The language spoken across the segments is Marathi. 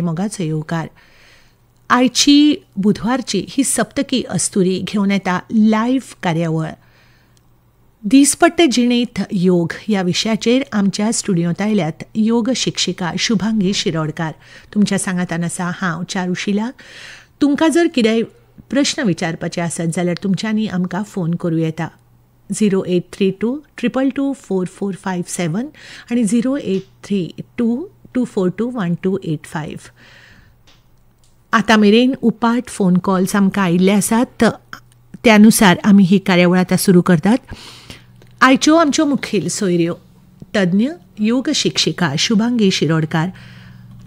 मोगाचो येवकार. आयची बुधवारची ही सप्तकी अस्तुरी घेऊन येता लायव्ह कार्यावळ दिसपट्टे जिणेंत योग ह्या विशयाचेर आमच्या स्टुडियोंत आयल्यात योग शिक्षिका शुभांगी शिरोडकार. तुमच्या सांगातान आसा हांव चारुशिला. तुमकां जर कितेंय प्रश्न विचारपाचे आसत जाल्यार तुमच्यांनी आमकां फोन करूं येता 0832224457 आनी 0832242125. आतां मेरेन उपाट फोन कॉल्स आमकां आयिल्ले आसात, त्यानुसार आमी ही कार्यावळ आतां सुरू करतात. आयच्यो आमच्यो मुखेल सोयऱ्यो तज्ञ योग शिक्षिका शुभांगी शिरोडकार.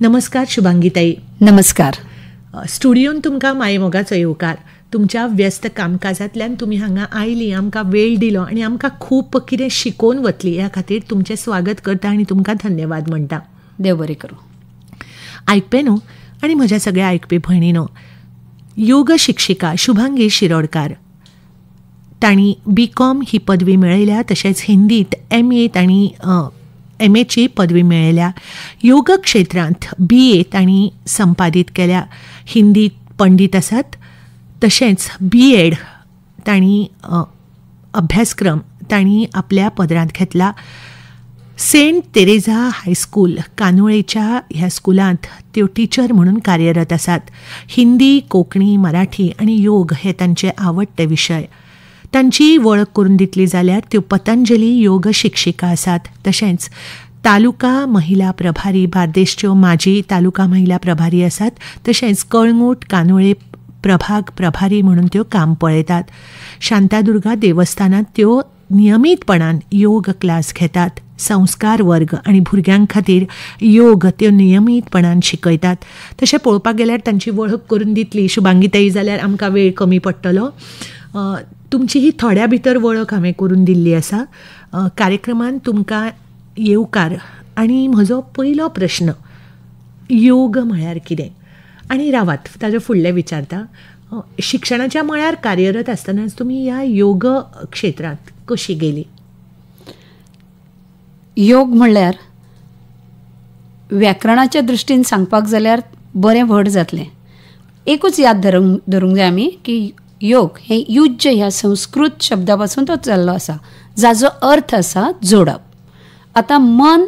नमस्कार शुभांगी ताई. नमस्कार. स्टुडियोन तुमकां मायेमोगाचो येवकार. तुमच्या व्यस्त कामकाजांतल्यान तुमी हांगा आयली, आमकां वेळ दिलो आनी आमकां खूब कितें शिकोवन वतली ह्या खातीर तुमचें स्वागत करता आनी तुमकां धन्यवाद म्हणटा. देव बरें करूं. आयकपे न्हू आनी म्हज्या सगळ्या आयकपी भयणीनो, योग शिक्षिका शुभांगी शिरोडकार तांणी BCom ही पदवी मेळयल्या, तशेंच हिंदीत MA तांणी MAची पदवी मेळयल्या. योग क्षेत्रांत BA तांणी संपादीत केल्या. हिंदीत पंडीत आसात, तशेंच B.Ed तांणी अभ्यासक्रम तांणी आपल्या पदरांत घेतला. सेंट तेरेझा हायस्कूल कानोळेच्या ह्या स्कुलांत त्यो टिचर म्हणून कार्यरत आसात. हिंदी, कोंकणी, मराठी आनी योग हे तांचे आवडटे विशय. तांची वळख करून दितली जाल्यार त्यो पतंजली योग शिक्षिका आसात. तशेंच तालुका महिला प्रभारी बार्देशच्यो माजी तालुका महिला प्रभारी आसात. तशेंच कळंगूट कानोळे प्रभाग प्रभारी म्हणून त्यो काम पळयतात. शांतादुर्गा देवस्थानांत त्यो नियमीतपणान योग क्लास घेतात. संस्कार वर्ग आनी भुरग्यां खातीर योग त्यो नियमीतपणान शिकयतात. तशें पळोवपाक गेल्यार तांची वळख करून दितली शुभांगी ताई जाल्यार आमकां वेळ कमी पडटलो. तुमची ही थोड्या भितर वळख हांवें करून दिल्ली आसा. कार्यक्रमान तुमकां येवकार. आनी म्हजो पयलो प्रश्न, योग म्हळ्यार कितें? आनी रावात ताजे फुडलें विचारता. शिक्षणाच्या मळार कार्यरत आसतनाच तुमी ह्या योग क्षेत्रांत कशी गेली? योग म्हणल्यार व्याकरणाच्या दृश्टीन सांगपाक जाल्यार बरें व्हड जातलें. एकूच याद धरूंक जाय आमी की योग हे युज्य ह्या संस्कृत शब्दा पासून तो जाल्लो आसा, जाचो अर्थ आसा जोडप. आतां मन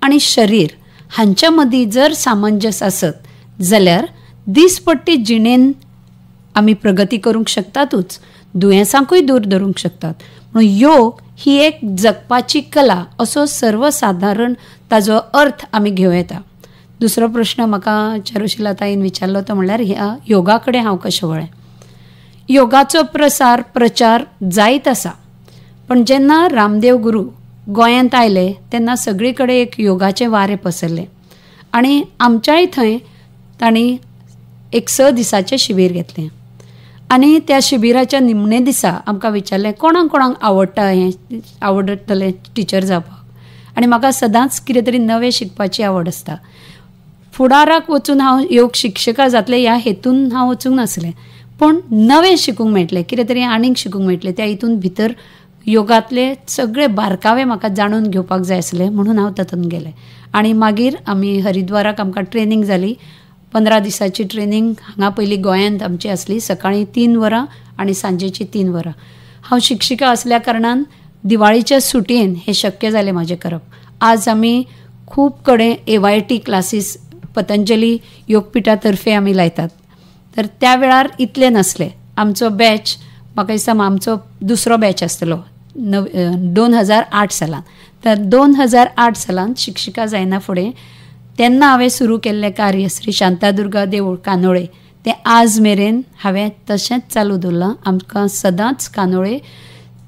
आनी शरीर हांच्या मदीं जर सामंजस्य आसत जाल्यार दिसपट्टी जिणेन आमी प्रगती करूंक शकतातूच, दुयेंसांकूय दूर धरूंक शकतात. म्हणून योग ही एक जगपाची कला असो सर्वसाधारण ताजो अर्थ आमी घेवं येता. दुसरो प्रश्न म्हाका चारुशिला ताईन विचारलो तो म्हणल्यार ह्या योगा कडेन हांव कशें वळें. योगाचो प्रचार जायत आसा, पण जेन्ना रामदेव गुरू गोंयांत आयले तेन्ना सगळे कडेन एक योगाचे वारें पसरले आनी आमच्याय थंय तांणी एक 6 दिसाचें शिबीर घेतलें. आनी त्या शिबिराच्या निमणे दिसा आमकां विचारलें कोणाक कोणाक आवडटा हें आवडटलें टिचर जावपाक. आनी म्हाका सदांच कितें तरी नवें शिकपाची आवड आसता. फुडाराक वचून हांव योग शिक्षिका जातलें ह्या हेतून हांव वचूंक नासलें, पूण नवें शिकूंक मेळटलें, कितें तरी आनीक शिकूंक मेळटलें. त्या हितून भितर योगांतले सगळे बारकावे म्हाका जाणून घेवपाक जाय आसले म्हणून हांव तातूंत गेलें. आनी मागीर आमी हरिद्वाराक आमकां ट्रेनींग जाली. 15 दिसाची ट्रेनींग हांगा पयलीं गोंयांत आमची आसली. सकाळीं 3 वरां आनी सांजेची 3 वरां. हांव शिक्षिका आसल्या कारणान दिवाळीच्या सुटयेन हें शक्य जालें म्हाजें करप. आज आमी खूब कडेन AYT क्लासीस पतंजली योगपिठा तर्फे आमी लायतात. तर त्या वेळार इतलें नासलें. आमचो बॅच म्हाका दिसता आमचो दुसरो बॅच आसतलो 2008 सालान. तर 2008 सालान शिक्षिका जायना फुडें तेन्ना हांवें सुरू केल्लें कार्य श्री शांतादुर्गा देवूळ कानोळे तें आज मेरेन हांवें तशेंच चालू दवरलां. आमकां सदांच कानोळे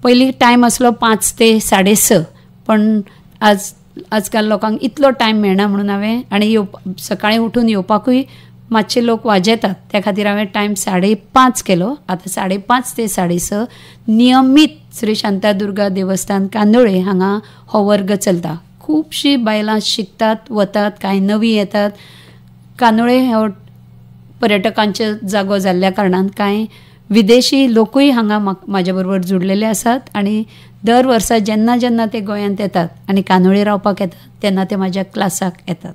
पयलीं टायम आसलो 5 ते 6:30, पण आजकाल लोकांक इतलो टायम मेळना म्हणून हांवें आनी सकाळीं उठून येवपाकूय मातशे लोक वाजेतात, त्या खातीर हांवें टायम 5:30 केलो. आतां 5:30 ते 6:30 नियमीत श्री शांतादुर्गा देवस्थान कानोळे हांगा हो वर्ग चलता. खुबशीं बायलां शिकतात, वतात, कांय नवीं येतात. कानोळे हो पर्यटकांचे जागो जाल्ल्या कारणान कांय विदेशी लोकूय हांगा म्हाज्या बरोबर जुडलेले आसात आनी दर वर्सा जेन्ना जेन्ना ते गोंयांत येतात आनी कानोळे रावपाक येतात तेन्ना ते म्हाज्या क्लासाक येतात.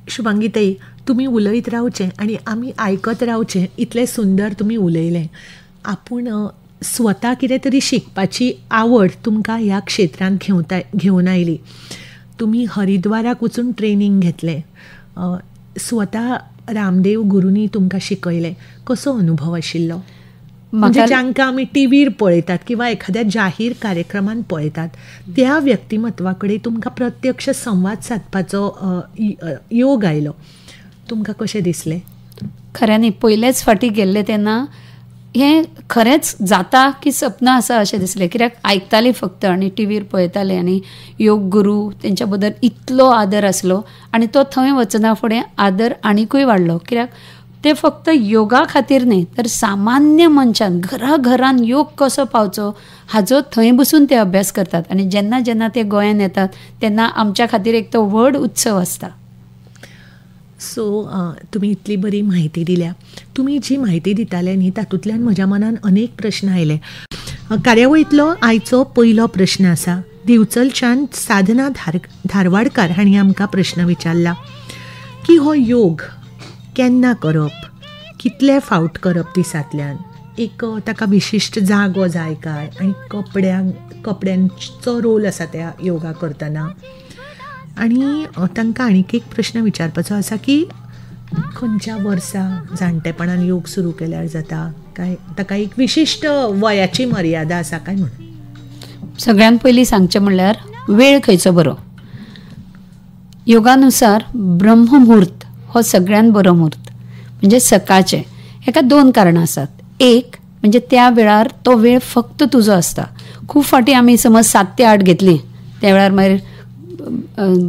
शुभांगीताई, तुमी उलयत रावचें आनी आमी आयकत रावचें, इतलें सुंदर तुमी उलयलें. आपूण स्वता कितें तरी शिकपाची आवड तुमकां ह्या क्षेत्रांत घेवन आयली. तुमी हरिद्वाराक वचून ट्रेनींग घेतलें, स्वता रामदेव गुरूनी तुमकां शिकयलें. कसो अनुभव आशिल्लो? म्हणजे जांकां आमी टीव्हीर पळयतात किंवा एखाद्या जाहीर कार्यक्रमान पळयतात, त्या व्यक्तिमत्वा कडेन तुमकां प्रत्यक्ष संवाद सादपाचो योग आयलो. तुमकां कशें दिसलें? खऱ्यांनी पयलेच फावटी गेल्ले तेन्ना हें खरेंच जाता की सपना आसा अशें दिसलें. कित्याक आयकतालीं फक्त आनी टीव्हीर पळयतालें आनी योग गुरू तेंच्या बद्दल इतलो आदर आसलो आनी तो थंय वचना फुडें आदर आनीकूय वाडलो. कित्याक ते फक्त योगा खातीर न्ही तर सामान्य मनशान घरान योग कसो पावचो हाचो थंय बसून ते अभ्यास करतात. आनी जेन्ना जेन्ना ते गोंयांत येतात तेन्ना आमच्या खातीर एक तो व्हड उत्सव आसता. सो तुमी इतली बरी म्हायती दिल्या. तुमी जी म्हायती दिताले न्ही तातूंतल्यान म्हज्या मनान अनेक प्रश्न आयले. कार्यावळींतलो आयचो पयलो प्रश्न आसा. दिवचलच्यान साधना धारवाडकार हांणी आमकां प्रश्न विचारला की हो योग केन्ना करप, कितले फावट करप दिसांतल्यान, एक ताका विशिश्ट जागो जाय काय, आनी कपड्यांचो रोल आसा त्या योगा करतना. आनी तांकां आनीक एक प्रश्न विचारपाचो आसा की खंयच्या वर्सा जाणटेपणान योग सुरू केल्यार जाता काय, ताका एक विशिश्ट वयाची मर्यादा आसा काय म्हणून? सगळ्यात पयलीं सांगचें म्हणल्यार वेळ खंयचो बरो. योगानुसार ब्रह्ममुहूर्त हो सगळ्यात बरो मुहूर्त म्हणजे सकाळचें. हेका 2 कारणां आसात. एक म्हणजे त्या वेळार तो वेळ फक्त तुजो आसता. खूब फावटी आमी समज 7 ते 8 घेतली, त्या वेळार मागीर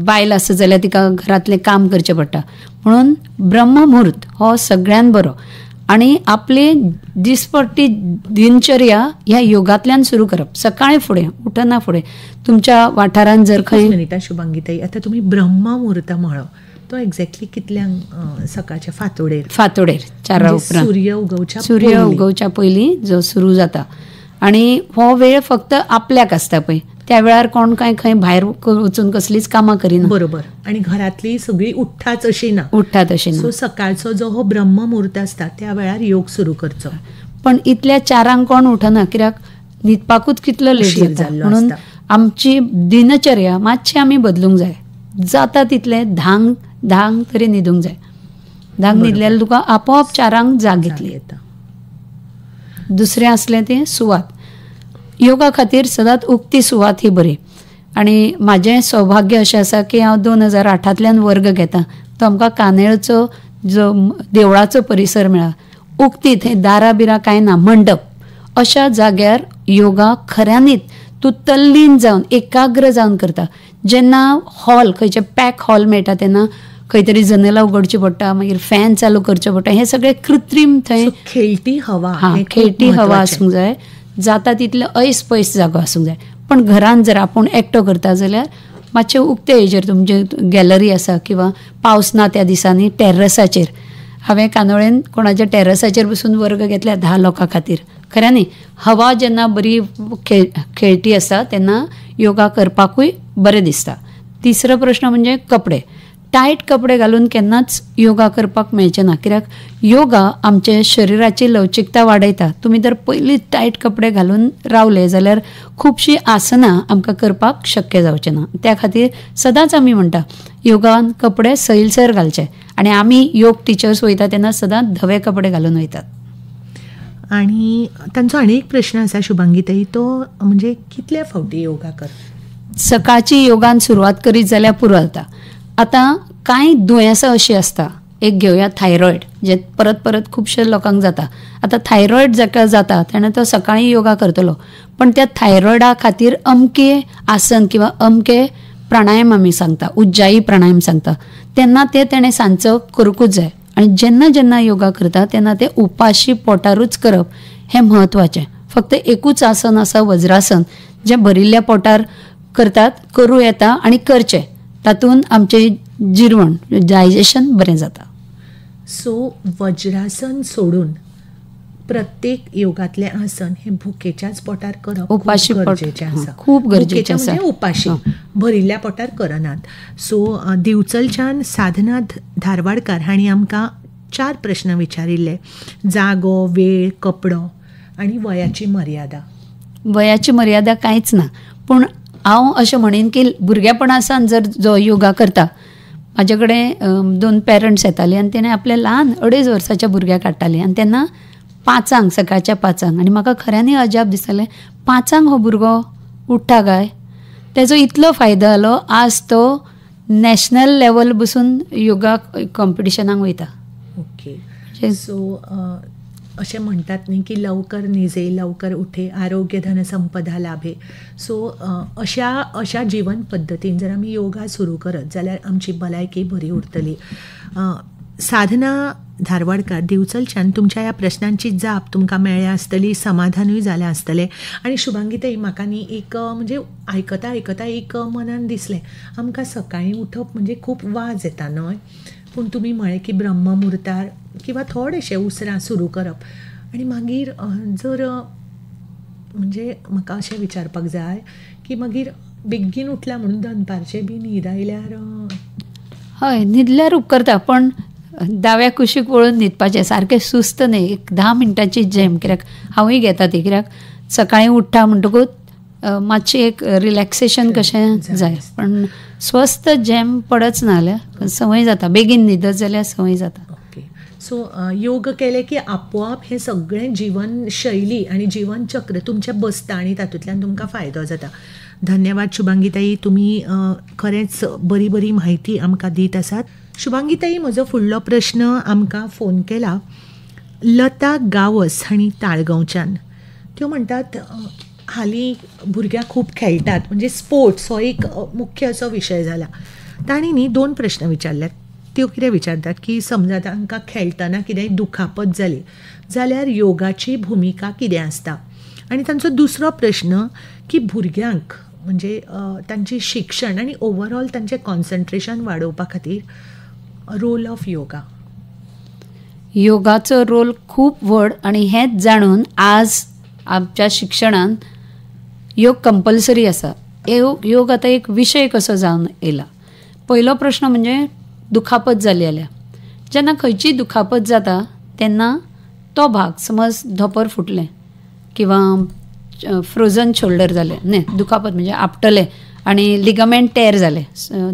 बायल आसा जाल्यार तिका घरांतलें काम करचें पडटा. म्हणून ब्रह्ममुहूर्त हो सगळ्यात बरो. आनी आपली दिसपट्टी दिनचर्या ह्या योगांतल्यान सुरू करप. सकाळी फुडें उठना फुडें तुमच्या वाठारांत जर खंय मिनिटा शुभांगीताई, आतां तुमी ब्रह्ममुहूर्त म्हणलो, तो एक्झॅक्टली कितल्यांक? सकाळच्या फांतोडेर 4 उपरांत सूर्य उगवच्या पयलीं जो सुरू जाता. आनी हो वेळ फक्त आपल्याक आसता पळय, त्या वेळार कोण काय खंय भायर वचून कसलीच कामां करिना. बरोबर. आनी घरांतली सगळीं उठ्ठाच अशी ना. सो सकाळचो जो हो ब्रह्ममुहूर्त आसता त्या वेळार योग सुरू करचो. पण इतल्या 4 कोण उठना, कित्याक न्हिदपाकूच कितलो लेट जाता. म्हणून आमची दिनचर्या मातशी आमी बदलूंक जाय. जाता तितले धांक तरी न्हिदूंक जाय. धांक न्हिदल्यार तुका आपोआप 4 जाग येतली. दुसरें आसलें तें सुवात. योगा खातीर सदांच उक्ती सुवात ही बरी. आनी म्हाजें सौभाग्य अशें आसा की हांव 2008 वर्ग घेतां. तो आमकां कानेळचो जो देवळाचो परिसर मेळ्ळा. उक्ती थंय दारां बिरां कांय ना, मंडप अशा जाग्यार योगा खऱ्यांनीच तूं तल्लीन जावन एकाग्र जावन करता. जेन्ना हॉल खंयचे पॅक हॉल मेळटा तेन्ना खंय तरी जनेलां उगडची पडटा, मागीर फॅन चालू करचो पडटा. हे सगळें कृत्रीम थंय खेळटी हवा आसूंक जाय. जाता तितले ऐस पयस जागो आसूंक जाय. पण घरान जर आपूण एकटो करता जाल्यार मातशे उक्ते हेजेर तुमचे गॅलरी आसा किंवा पावस ना त्या दिसांनी टॅर्रसाचेर. हांवें कांदोळेन कोणाच्या टॅर्रसाचेर बसून वर्ग घेतल्या 10 लोकां खातीर. खऱ्यांनी हवा जेन्ना बरी खेळटी आसता तेन्ना योगा करपाकूय बरें दिसता. तिसरो प्रश्न म्हणजे कपडे. टायट कपडे घालून केन्नाच योगा करपाक मेळचे ना. कित्याक योगा आमचे शरिराची लवचिकता वाडयता. तुमी जर पयलींच टायट कपडे घालून रावले जाल्यार खुबशीं आसनां आमकां करपाक शक्य जावचें ना. त्या खातीर सदांच आमी म्हणटा योगान कपडे सैलसर घालचे. आनी आमी योग टिचर्स वयता तेन्ना सदांच धवे कपडे घालून वयतात. आनी तांचो आनी एक प्रश्न आसा शुभांगीताई, तो म्हणजे कितल्या फावटी योगा कर? सकाळची योगान सुरवात करीत जाल्यार पुरो जाता. आतां कांय दुयेंसां अशीं आसता. एक घेवया थायरॉयड, जे परत परत खुबशे लोकांक जाता. आतां थायरॉयड जाका जाता तेणें तो सकाळी योगा करतलो, पण त्या थायरॉयडा खातीर अमके आसन किंवा अमके प्राणायाम आमी सांगता, उज्जाई प्राणायाम सांगता, तेन्ना ते तेणें सांजचो करूंकूच जाय. आनी जेन्ना जेन्ना योगा करता तेन्ना ते उपाशी पोटारूच करप हें म्हत्वाचें. फक्त एकूच आसन आसा वज्रासन, जें भरिल्ल्या पोटार करतात, करूं येता आनी करचें. तातूंत आमचें जिरवण डायजेशन बरें जाता. सो वज्रासन सोडून प्रत्येक योगातले आसन हे भुकेच्याच पोटार करप उपाशी खूब पोट गरजेचें आसा. खूप गरजेचें भुकेच्या आसा. म्हणजे उपाशी, भरिल्ल्या पोटार करनात. सो दिवचलच्यान साधना धारवाडकार हांणी आमकां 4 प्रश्न विचारिल्ले. जागो, वेळ, कपडो आनी वयाची मर्यादा. वयाची मर्यादा कांयच ना. पूण हांव अशें म्हणीन की भुरगेपणासान जर जो योगा करता, म्हाजे कडेन 2 पेरंट्स येताले आनी तेणें आपले ल्हान 2.5 वर्साच्या भुरग्याक हाडटाले आनी तेन्ना 5 सकाळच्या 5 आनी म्हाका खऱ्यांनी अजाप दिसतालें, 5 हो भुरगो उठ्ठा काय. तेजो इतलो फायदो जालो, आज तो नॅशनल लेवल बसून योगा कॉम्पिटिशनाक वयता. ओके. सो अशें म्हणटात न्ही की लवकर निजे लवकर उठे आरोग्य धन संपदा लाभे. सो अशा जीवन पद्दतीन जर आमी योगा सुरू करत जाल्यार आमची भलायकी बरी उरतली. साधना धारवाडकार दिवचलच्यान तुमच्या ह्या प्रश्नांची जाप तुमकां मेळ्ळ्या आसतली, समाधानूय जालें आसतलें. आनी शुभांगीताई, म्हाका न्ही एक म्हणजे आयकता एक मनान दिसलें, आमकां सकाळीं उठप म्हणजे खूब वाज येता न्हय. पूण तुमी म्हळें की ब्रह्ममुहूर्तार किंवा थोडेशे उसरां सुरू करप. आनी मागीर जर म्हणजे म्हाका अशें विचारपाक जाय की मागीर बेगीन उठल्या म्हणून दनपारचे बी न्हीद आयल्यार? हय, न्हिदल्यार उपकारता, पण दाव्या कुशीक वळून न्हिदपाचें. सारकें सुस्त न्ही, एक 10 मिनटाची जॅम. कित्याक हांवूय घेता ती, कित्याक सकाळीं उठ्ठा म्हणटकूच मातशें एक रिलॅक्सेशन कशें जाय. पण स्वस्थ जॅम पडच ना जाल्यार संवय जाता. बेगीन न्हिदत जाल्यार संवय जाता. ओके. सो योग केले की आपोआप हें सगळें जीवन शैली आनी जीवन चक्र तुमचें बसता आनी तातूंतल्यान तुमकां फायदो जाता. धन्यवाद शुभांगीताई, तुमी खरेंच बरी म्हायती आमकां दीत आसात. शुभांगीताई, म्हजो फुडलो प्रश्न आमकां फोन केला लता गावस हांणी ताळगांवच्यान. त्यो म्हणटात हालीं भुरग्यां खूब खेळटात, म्हणजे स्पोर्ट्स हो एक मुख्य असो विशय जाला. तांणी न्ही 2 प्रश्न विचारल्यात. त्यो कितें विचारतात की समजा तांकां खेळटना कितेंय दुखापत जाली जाल्यार योगाची भुमिका कितें आसता. आनी तांचो दुसरो प्रश्न की भुरग्यांक म्हणजे तांची शिक्षण आनी ओवरऑल तांचें कॉन्सन्ट्रेशन वाडोवपा खातीर रोल ऑफ योगा. योगाचो रोल खूब व्हड आनी हेंच जाणून आज आमच्या शिक्षणान योग कंपल्सरी आसा. योग आतां एक विशय कसो जावन येयला. पयलो प्रश्न म्हणजे दुखापत जाली जाल्यार, जेन्ना खंयची दुखापत जाता तेन्ना तो भाग, समज धोपर फुटलें किंवा फ्रोजन शोल्डर जालें, न्ही दुखापत म्हणजे आपटलें आनी लिगामेंट टेर जालें.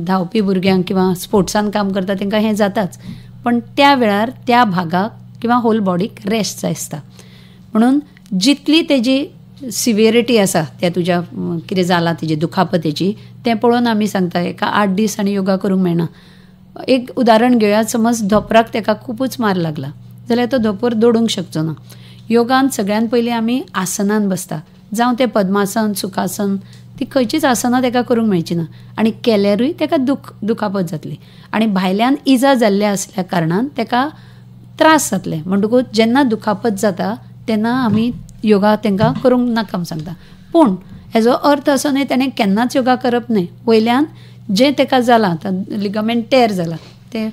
धांवपी भुरग्यांक किंवा स्पोर्ट्सान काम करता तांकां हें जाताच. पण त्या वेळार त्या भागाक किंवा होल बॉडीक रेस्ट जाय आसता. म्हणून जितली तेजी सिवियरिटी आसा त्या तुज्या कितें जाला तेजी दुखापतेची तें पळोवन आमी सांगता एका 8 दीस आनी योगा करूंक मेळना. एक उदाहरण घेवया. समज धोपराक तेका खूबच मार लागला जाल्यार तो धोपर दडूंक शकचो ना. योगान सगळ्यान पयलीं आमी आसनान बसता, जावं तें पद्मासन, सुखासन, ती खंयचीच आसनां तेका करूंक मेळची ना. आनी केल्यारूय तेका दुखापत जातली आनी भायल्यान इजा जाल्ल्या आसल्या कारणान तेका त्रास जातले. म्हणटकूच जेन्ना दुखापत जाता तेन्ना आमी योगा तांकां करूंक नाका सांगता. पूण हेजो अर्थ असो न्ही ताणें केन्नाच योगा करप न्ही. वयल्यान जें तेका जालां, लिगामेंट टेर जाला, तें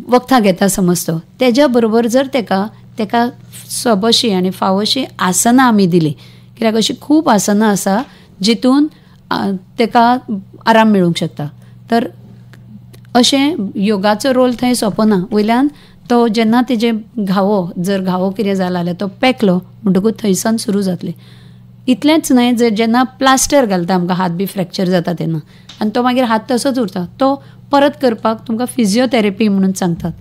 वखदां घेता समज तो, तेज्या बरोबर जर तेका सोबशी आनी फावशी आसनां आमी दिली, कित्याक अशीं खूब आसनां आसा जितून तेका आराम मेळूंक शकता. तर अशें योगाचो रोल थंय सोंपो ना. वयल्यान तो जेन्ना तेजे घावो कितें जाला जाल्यार तो पेकलो म्हणटकूच थंयसान सुरू जातलें. इतलेंच न्हय, जेन्ना प्लास्टर घालता आमकां हात बी फ्रॅक्चर जाता तेन्ना आनी तो मागीर हात तसोच उरता, तो परत करपाक तुमकां फिजिओथेरपी म्हणून सांगतात.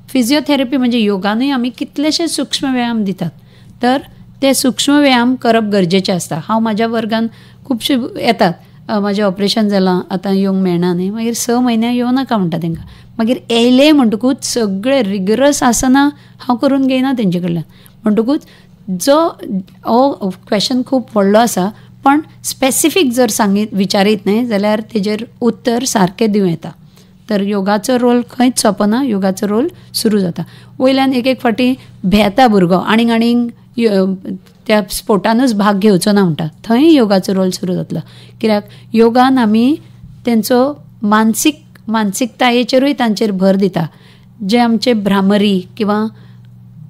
फिजिओथेरपी म्हणजे योगानूय आमी कितलेशे सूक्ष्म व्यायाम दितात. तर ते सूक्ष्म व्यायाम करप गरजेचें आसता. हांव म्हाज्या वर्गान खुबशे येतात, म्हाजें ऑपरेशन जालां आतां येवंक मेळना न्ही, मागीर 6 म्हयने येवं नाका म्हणटा तांकां. मागीर येयले म्हणटकूच सगळे रिगरस आसनां हांव करून घेयना तेंचे कडल्यान. म्हणटकूच हो क्वेश्चन खूब व्हडलो आसा, पण स्पेसिफीक जर विचारीत न्ही जाल्यार तेजेर उत्तर सारकें दिवं येता. तर योगाचो रोल खंयच सोंपना, योगाचो रोल सुरू जाता. वयल्यान एक फावटी भेता भुरगो आनीक त्या स्पोर्टानूच भाग घेवचो ना म्हणटा, थंय योगाचो रोल सुरू जातलो. कित्याक योगान आमी तेंचो मानसिकतायेचेरूय तांचेर भर दिता. जे आमचे भ्रामरी किंवा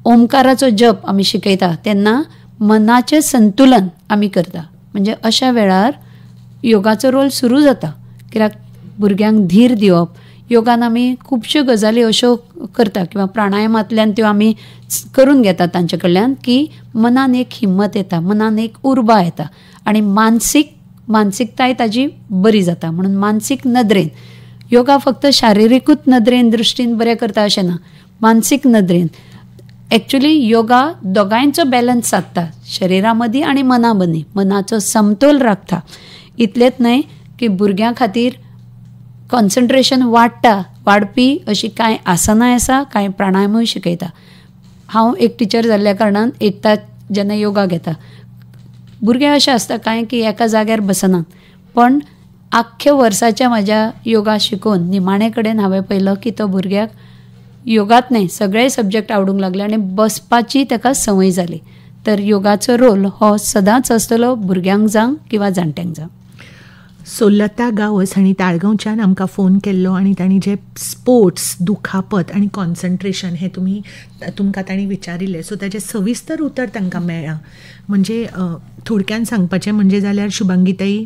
ओमकाराचो जप आमी शिकयता तेन्ना मनाचें संतुलन आमी करता. म्हणजे अशा वेळार योगाचो रोल सुरू जाता. कित्याक भुरग्यांक धीर दिवप, योगान आमी खुबश्यो गजाली अश्यो करता किंवा प्राणायामांतल्यान त्यो आमी करून घेता तांचे कडल्यान की मनान एक हिम्मत येता, मनान एक उर्बा येता आनी मानसिकताय ताजी बरी जाता. म्हणून मानसीक नदरेन योगा फक्त शारिरीकूच नदरेन दृश्टीन बरें करता अशें ना, मानसीक नदरेन एक्चुली योगा दोगांयचो बॅलन्स सादता, शरिरा मदीं आनी मना मदीं, मनाचो समतोल राखता. इतलेंच न्हय की भुरग्यां खातीर कॉन्सन्ट्रेशन वाडपी अशी कांय आसनां आसा, कांय प्राणायामूय शिकयता. हांव एक टिचर जाल्ल्या कारणान एकदां जेन्ना योगा घेता, भुरगे अशें आसता कांय की एका जाग्यार बसनात, पण आख्ख्या वर्साच्या म्हाज्या योगा शिकोवन निमाणे कडेन हांवें पळयलो की तो भुरग्याक योगात न्हय सगळे सब्जेक्ट आवडूंक लागले आनी बसपाची ताका संवय जाली. तर योगाचो रोल हो सदांच आसतलो, भुरग्यांक जावं किंवा जाणट्यांक जावं. सो लता गावस हांणी ताळगांवच्यान आमकां फोन केल्लो आनी तांणी जे स्पोर्ट्स, दुखापत आनी कॉन्सन्ट्रेशन हे तुमकां तांणी विचारिल्लें, सो ताचें सविस्तर उतर तांकां मेळ्ळां. म्हणजे थोडक्यान सांगपाचें म्हणजे जाल्यार शुभांगीताई,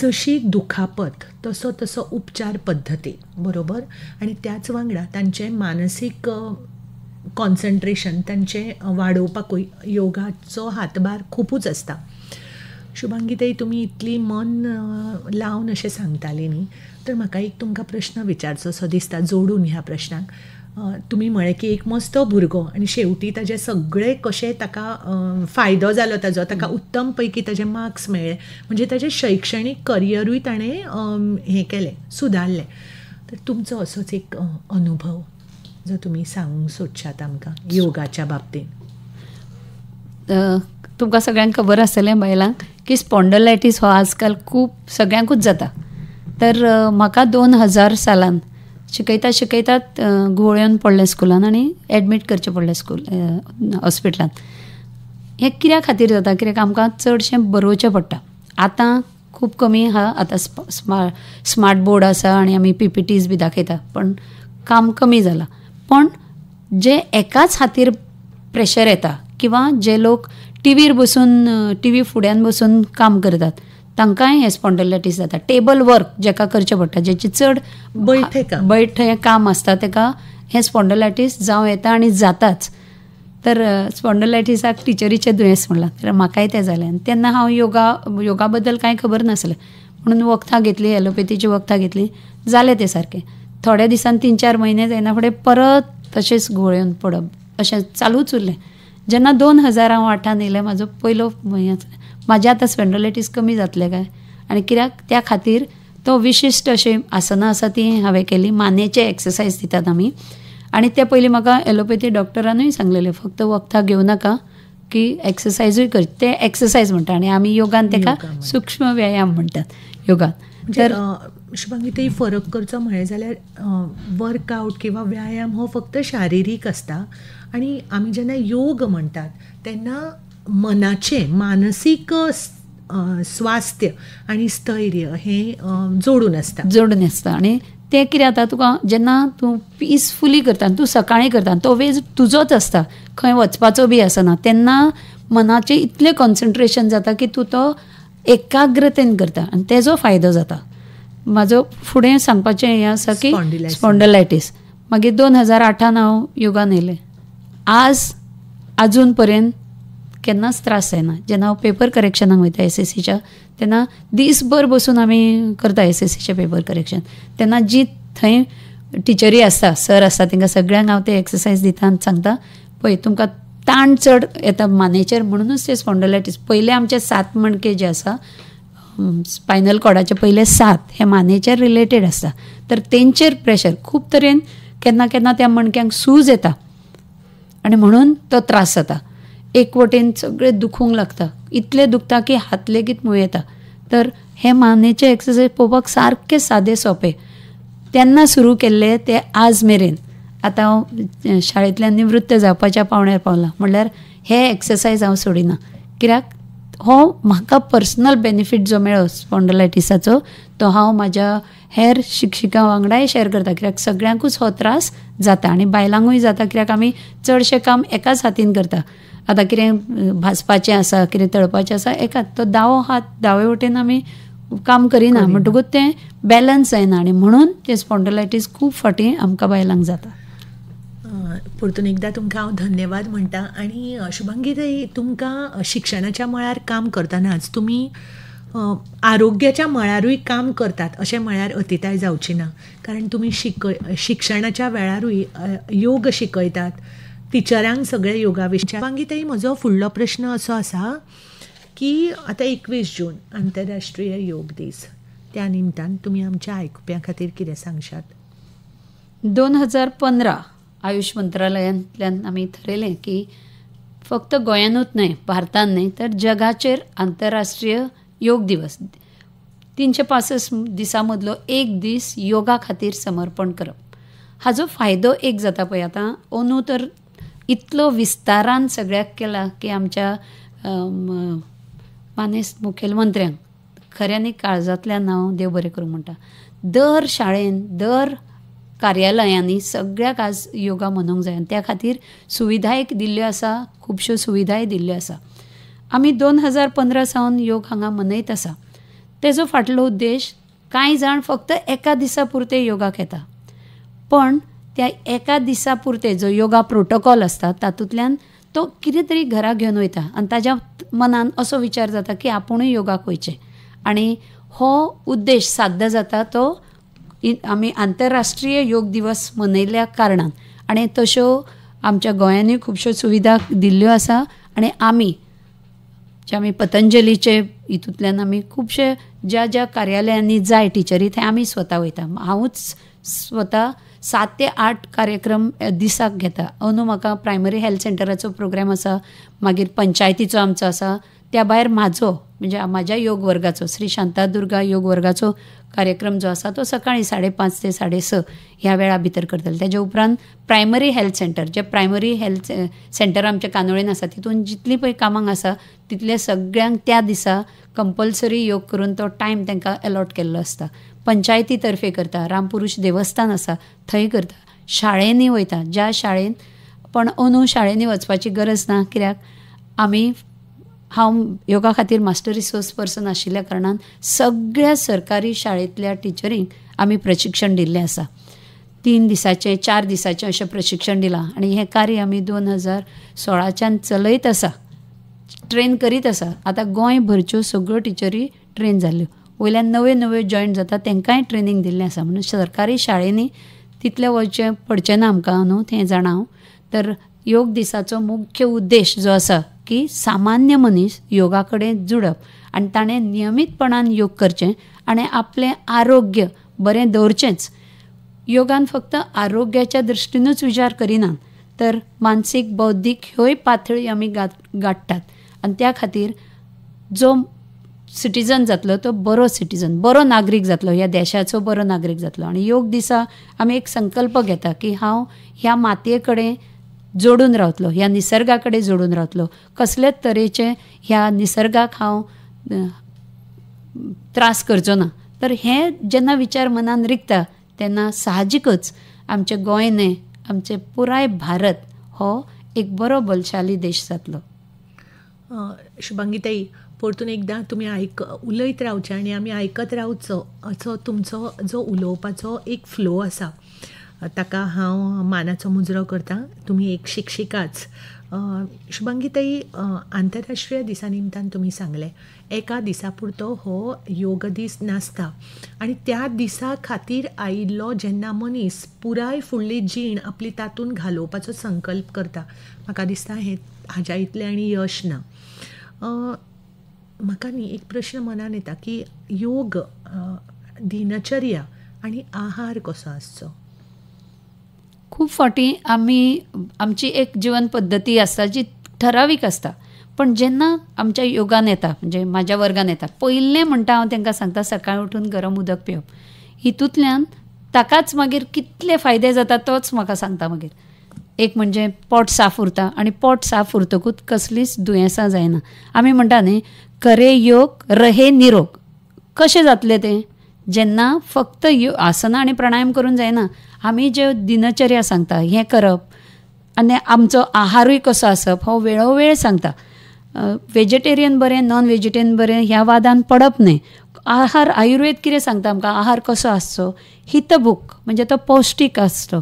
जशी दुखापत तसो उपचार पद्दती बरोबर, आनी त्याच वांगडा तांचें मानसीक कॉन्सन्ट्रेशन तांचें वाडोवपाकूय योगाचो हातभार खूबच आसता. शुभांगीताई, तुमी इतली मन लावन अशें सांगताली न्ही, तर म्हाका एक तुमकां प्रश्न विचारचोसो दिसता जोडून ह्या प्रश्नाक. तुमी म्हळें की एक मस्तो भुरगो आनी शेवटी ताजे सगळे कशें ताका फायदो जालो, ताका उत्तम पैकी ताजे मार्क्स मेळ्ळे, म्हणजे ताजें शैक्षणीक करियरूय ताणें हें केलें, सुदारलें. तर तुमचो असोच एक अनुभव जो तुमी सांगूंक सोदशात आमकां योगाच्या बाबतींत. तुमकां सगळ्यांक खबर आसतलें बायलांक की स्पॉन्डलायटीस हो आजकाल खूब सगळ्यांकूच जाता. तर म्हाका 2000 सालान शिकयतात घुवळ्योन पडलें स्कुलान आनी एडमीट करचें पडलें हॉस्पिटलान. हें कित्या खातीर जाता, कित्याक आमकां चडशें बरोवचें पडटा. आतां खूब कमी आहा, आतां स्मार्ट बोर्ड आसा आनी आमी PPTs बी दाखयता, पण काम कमी जालां. पण जे एकाच हातीर प्रेशर येता किंवा जे लोक टीव्हीर बसून टीव्ही फुड्यान बसून काम करतात तांकांय हें स्पॉन्डलायटीस जाता. टेबल वर्क जेका करचें पडटा, जेची चड बैठे काम आसता, ताका हें स्पॉन्डलायटीस जावं येता आनी जाताच. तर स्पॉन्डलायटिसाक टिचरीचें दुयेंस म्हणलां, तर म्हाकाय तें जालें. आनी तेन्ना हांव योगा बद्दल कांय खबर नासलें, म्हणून वखदां घेतलीं, एलोपॅथीची वखदां घेतलीं, जालें तें सारकें. थोड्या दिसान 3-4 म्हयने जायना फुडें परत तशेंच घुवळ्योन पडप अशें चालूच उरलें. जेन्ना 2008 येयलें म्हाजो पयलो म्हाजें आतां स्पॉन्डलायटीस कमी जातलें काय, आनी कित्याक त्या खातीर तो विशिश्ट अशें आसनां आसा तीं हांवें केलीं. मानेचे एक्सरसायज दितात आमी, आनी ते पयलीं म्हाका एलोपॅथी डॉक्टरानूय सांगलेलें फक्त वखदां घेवं नाका, की एक्सरसायजूय कर. ते एक्सरसायज म्हणटा आनी आमी योगान ताका सूक्ष्म व्यायाम म्हणटात योगान. तर शुभांगीताई, फरक करचो म्हळें जाल्यार वर्कआवट किंवा व्यायाम हो फक्त शारिरीक आसता, आनी आमी जेन्ना योग म्हणटात तेन्ना मनाचें मानसीक स्वास्थ्य आनी स्थैर्य हें जोडून आसता. आनी तें कितें जाता, तुका जेन्ना तूं पिसफुली करता, तूं सकाळीं करता, तो वेळ तुजोच आसता, खंय वचपाचो बी आसना, तेन्ना मनाचें इतलें कॉन्सन्ट्रेशन जाता की तूं तो एकाग्रतेन करता आनी तेजो फायदो जाता. म्हाजो फुडें सांगपाचें हें आसा की स्पॉन्डलायटीस मागीर 2008 हांव योगान येयलें. आजून पर्यंत केन्नाच त्रास जायना. जेन्ना हांव पेपर करेक्शनाक वयता SSCच्या, तेन्ना दीसभर बसून आमी करता SSCचें पेपर करेक्शन. तेन्ना जी थंय टिचरी आसता, सर आसता, तांकां सगळ्यांक हांव ते एक्सरसायज दिता आनी सांगता, पळय तुमकां ताण चड येता मानेचेर, म्हणूनच ते स्पॉन्डलायटीस. पयले आमचे 7 मणके जे आसा स्पायनल कॉर्डाचे पयले 7 हे मानेचेर रिलेटेड आसता. तर तेंचेर प्रेशर खूब तरेन केन्ना केन्ना त्या मणक्यांक सूज येता आनी म्हणून तो त्रास जाता. एक वटेन सगळें दुखूंक लागता, इतलें दुखता की हात लेगीत मुळे येता. तर हे मानेचे एक्सरसायज पळोवपाक सारके सादे सोंपे तेन्ना सुरू केल्ले ते आज मेरेन. आतां हांव शाळेंतल्यान निवृत्त जावपाच्या पावण्यार पावलां, म्हणल्यार हे एक्सरसायज हांव सोडिना. कित्याक हो म्हाका पर्सनल बेनिफीट जो मेळ्ळो स्पॉन्डलायटिसाचो, तो हांव म्हाज्या हेर शिक्षिका वांगडाय शेअर करता, कित्याक सगळ्यांकूच हो त्रास जाता आनी बायलांकूय जाता, कित्याक आमी चडशें काम एकाच हातीन करता. आतां कितें भाजपाचें आसा, कितें तळपाचें आसा, एकाच तो दावो हात दावे वटेन आमी काम करिना, म्हणटकूच तें बॅलन्स जायना आनी म्हणून ते स्पॉन्डलायटीस खूब फावटी आमकां बायलांक जाता. परतून एकदा तुमकां हांव धन्यवाद म्हणटा. आनी शुभांगी ताई, तुमकां शिक्षणाच्या मळार काम करतनाच तुमी आरोग्याच्या मळारूय काम करतात अशें म्हळ्यार अतिताय जावची ना. कारण तुमी शिक्षणाच्या वेळारूय योग शिकयतात, टिचरांक सगळे योगा विशय. शुभांगी ताई, म्हजो फुडलो प्रश्न असो आसा की आतां 21 जून आंतरराष्ट्रीय योग दीस, त्या निमतान तुमी आमच्या आयकुप्यां खातीर कितें सांगशात? 2015 आयुष मंत्रालयांतल्यान आमी थरयलें की फक्त गोंयानूच न्हय, भारतान न्हय, तर जगाचेर आंतरराष्ट्रीय योग दिवस 365 दिसां मदलो एक दीस योगा खातीर समर्पण करप. हाजो फायदो एक जाता पळय. आतां अंदू तर इतलो विस्तारान सगळ्याक केला की आमच्या मानेस्त मुखेलमंत्र्यांक खऱ्यांनी काळजांतल्यान हांव देव बरें करूं म्हणटा. दर शाळेन, दर कार्यालयांनी सगळ्याक आज योगा मनोवंक जाय. त्या खातीर सुविधाय दिल्ल्यो आसा, खुबश्यो सुविधाय दिल्ल्यो आसा. आमी 2015 सावन योग हांगा मनयत आसा. तेजो फाटलो उद्देश, कांय जाण फक्त एका दिसा पुरते योगाक येता, पण त्या एका दिसा पुरते जो योगा प्रोटोकॉल आसता तातूंतल्यान तो कितें तरी घरा घेवन वयता आनी ताज्या मनान असो विचार जाता की आपुणूय योगाक वयचें. आनी हो उद्देश साध्य जाता तो आमी आंतरराष्ट्रीय योग दिवस मनयल्ल्या कारणान. आनी तश्यो आमच्या गोंयांनी खुबश्यो सुविधा दिल्ल्यो आसा. आनी आमी पतंजलीचे हितूंतल्यान आमी खुबशे ज्या ज्या कार्यालयांनी जाय टिचरी थंय आमी स्वता वयता. हांवूच स्वता 7 ते 8 कार्यक्रम दिसाक घेता. अंदू म्हाका प्रायमरी हेल्थ सेंटराचो प्रोग्राम आसा, मागीर पंचायतीचो आमचो आसा, त्या भायर म्हाजो म्हणजे म्हाज्या योग वर्गाचो श्री शांतादुर्गा योग वर्गाचो कार्यक्रम जो आसा तो सकाळीं 5:30 ते 6:30 ह्या वेळा भितर करतले. तेज्या उपरांत प्रायमरी हेल्थ सेंटर, जे प्रायमरी हेल्थ सेंटर आमच्या कानोळेन आसा, तितून जितली पळय कामांक आसा तितले सगळ्यांक त्या दिसा कंपल्सरी योग करून तो टायम तांकां अलॉट केल्लो आसता. पंचायती तर्फे करता, रामपुरुश देवस्थान आसा थंय करता, शाळेंनी वयता ज्या शाळेन. पण अंदू शाळेंनी वचपाची गरज ना, कित्याक हांव योगा खातीर मास्टर रिसोर्स पर्सन आशिल्ल्या कारणान सगळ्या सरकारी शाळेंतल्या टिचरींक आमी प्रशिक्षण दिल्लें आसा. 3 दिसाचें 4 दिसाचें अशें प्रशिक्षण दिलां. आनी हें कार्य आमी 2016च्यान चलयत आसा, ट्रेन करीत आसा. आतां गोंय भरच्यो सगळ्यो टिचरी ट्रेन जाल्ल्यो, वयल्यान नव्यो नव्यो जॉयन जाता तांकांय ट्रेनींग दिल्लें आसा. म्हणून सरकारी शाळेंनी तितलें वचचें पडचें ना आमकां न्हू, तें जाणा हांव. तर योग दिसाचो मुख्य उद्देश जो आसा की सामान्य मनीस योगा कडेन जुडप आनी ताणें नियमीतपणान योग करचें आनी आपलें आरोग्य बरें दवरचेंच. योगान फक्त आरोग्याच्या दृश्टीनूच विचार करिनात, तर मानसीक बौद्धीक ह्योय पातळी आमी गाठतात. आनी त्या खातीर जो सिटीजन जातलो तो बरो सिटीजन, बरो नागरीक जातलो, ह्या देशाचो बरो नागरीक जातलो. आनी योग दिसा आमी एक संकल्प घेता की हांव ह्या मातये कडेन जोडून रावतलो, ह्या निसर्गा कडेन जोडून रावतलो, कसलेच तरेचे ह्या निसर्गाक हांव त्रास करचो ना. तर हे जेन्ना विचार मनान रिगता तेन्ना साहजिकच आमचे गोंय न्हय, आमचे पुराय भारत हो एक बरो बलशाली देश जातलो. शुभांगी ताई, परतून एकदां तुमी उलयत रावचें आनी आमी आयकत रावचो असो तुमचो जो उलोवपाचो एक फ्लो आसा ताका हांव मानाचो मुजरो करतां. तुमी एक शिक्षिकाच. शुभांगी ताई, आंतरराष्ट्रीय दिसा निमतान तुमी सांगलें एका दिसा पुरतो हो योग दीस नासता आनी त्या दिसा खातीर आयिल्लो जेन्ना मनीस पुराय फुडली जीण आपली तातूंत घालोवपाचो संकल्प करता, म्हाका दिसता हें हाज्या इतलें आनी यश ना. म्हाका न्ही एक प्रश्न मनान येता की योग दिनचर्या आनी आहार कसो आसचो? खूब फावटी आमची एक जीवन पद्दती आसता जी ठरावीक आसता, पण जेन्ना आमच्या योगान येता म्हणजे म्हाज्या वर्गान येता, पयलें म्हणटा हांव तांकां सांगता सकाळीं उठून गरम उदक पिवप. हितूंतल्यान ताकाच मागीर कितले फायदे जाता तोच म्हाका सांगता. मागीर एक म्हणजे पोट साफ उरता आनी पोट साफ उरतकूच कसलीच दुयेंसां जायना. आमी म्हणटा न्ही करे योग रहे निरोग. कशें जातलें तें? जेन्ना फक्त आसना आनी प्राणायाम करून जायना, आमी जे दिनचर्या सांगता हें करप आनी आमचो आहारूय कसो आसप हो वेळोवेळ सांगता. वेजिटेरियन बरें नॉन वेजिटेरियन बरें ह्या वादान पडप न्हय. आहार आयुर्वेद कितें सांगता आमकां, आहार कसो आसचो, हितभूक म्हणजे तो पौश्टीक आसचो,